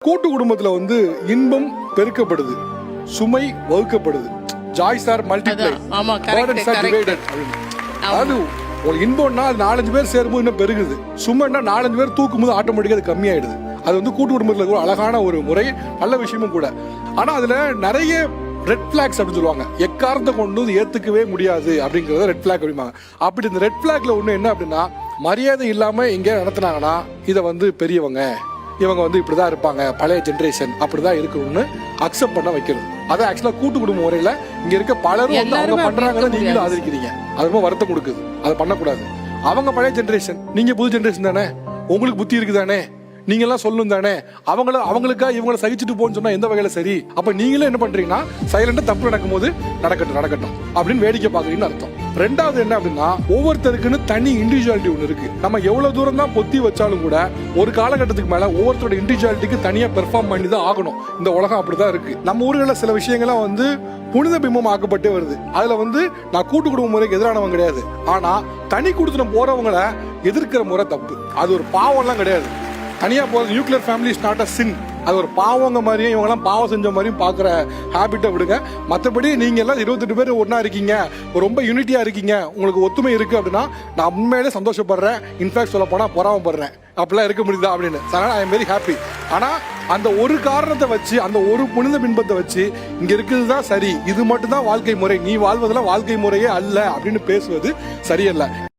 கூட்டு குடும்பத்துல வந்து இன்பம் பெருக்கப்படுது, சுமை வகுக்கப்படுது. Joys are multiply, burdens are divided. அதாவது ஒரு இன்பம்னா அது 4-5 பேர் சேரும்போது இன்னும் பெருகுது. சுமைன்னா 4-5 பேர் தூக்கும்போது ஆட்டோமேட்டிக்கா அது கம்மியாயிடுது. அது வந்து கூட்டு குடும்பத்துல ஒரு அழகான ஒரு முறை, நல்ல விஷயமும் கூட. ஆனா அதுல நிறைய ரெட் பிளாக்ஸ் அப்படின்னு சொல்லுவாங்க. எக்காரத்தை கொண்டு ஏத்துக்கவே முடியாது அப்படிங்கறத ரெட் பிளாக் அப்படிம்பாங்க. அப்படி இந்த ரெட் பிளாக்ல ஒண்ணு என்ன அப்படின்னா, மரியாதை இல்லாம எங்க நடத்தினாங்கன்னா இதை வந்து பெரியவங்க, இவங்க வந்து இப்படிதான் இருப்பாங்க, பழைய ஜெனரேஷன் அப்படிதான் இருக்கணும்னு அக்செப்ட் பண்ண வைக்கிறது. அதை ஆக்சுவலா கூட்டு குடும்ப முறையில இங்க இருக்க பலரும் வந்து அவங்க பண்றாங்கன்னு நீங்களும் ஆதரிக்கிறீங்க. அது ரொம்ப வருத்தம் கொடுக்குது. அதை பண்ணக்கூடாது. அவங்க பழைய ஜெனரேஷன், நீங்க புது ஜெனரேஷன் தானே, உங்களுக்கு புத்தி இருக்குதானே, நீங்க எல்லாம் சொல்லணும் தானே. அவங்களுக்கா இவங்களை சகிச்சுட்டு போன்னு சொன்னா எந்த வகையில சரி? அப்ப நீங்களும் என்ன பண்றீங்கன்னா சைலண்டா தப்பு நடக்கும் போது நடக்கட்டும் அப்படின்னு வேடிக்கை பாக்குறீங்கன்னு அர்த்தம். ரெண்டாவது என்ன அப்படின்னா, ஒவ்வொருத்தருக்குன்னு தனி இண்டிவிஜுவாலிட்டி ஒன்று இருக்கு. நம்ம எவ்வளவு தூரம் தான் பொத்தி வச்சாலும் கூட ஒரு காலகட்டத்துக்கு மேல ஒவ்வொருத்தரோட இண்டிவிஜுவாலிட்டிக்கு தனியா பெர்ஃபார்ம் பண்ணி தான் ஆகணும். இந்த உலகம் அப்படிதான் இருக்கு. நம்ம ஊர்களில் சில விஷயங்கள்லாம் வந்து புனித பிம்பம் ஆக்கப்பட்டே வருது. அதுல வந்து நான் கூட்டு குடும்ப முறைக்கு எதிரானவங்க கிடையாது. ஆனா தனி குடுத்தனம் போறவங்களை எதிர்க்கிற முறை தப்பு. அது ஒரு பாவம் எல்லாம் கிடையாது. தனியா போறது nuclear family is not a sin. அது ஒரு பாவங்க மாதிரியும் இவங்க எல்லாம் பாவம் செஞ்ச மாதிரியும் பாக்குற ஹேபிட்டை விடுங்க. மற்றபடி நீங்க எல்லாம் 28 பேர் ஒன்னா இருக்கீங்க, ரொம்ப யூனிட்டியா இருக்கீங்க, உங்களுக்கு ஒத்துமை இருக்கு அப்படின்னா நான் உண்மையிலே சந்தோஷப்படுறேன். இன்ஃபேக்ட் சொல்ல போனா பொறாமப்படுறேன். அப்படிலாம் இருக்க முடியுதா அப்படின்னு. I am very happy. ஆனா அந்த ஒரு காரணத்தை வச்சு, அந்த ஒரு புனித பின்பத்தை வச்சு இங்க இருக்கிறது தான் சரி, இது மட்டும் தான் வாழ்க்கை முறை, நீ வாழ்வதெல்லாம் வாழ்க்கை முறையே அல்ல அப்படின்னு பேசுவது சரியல்ல.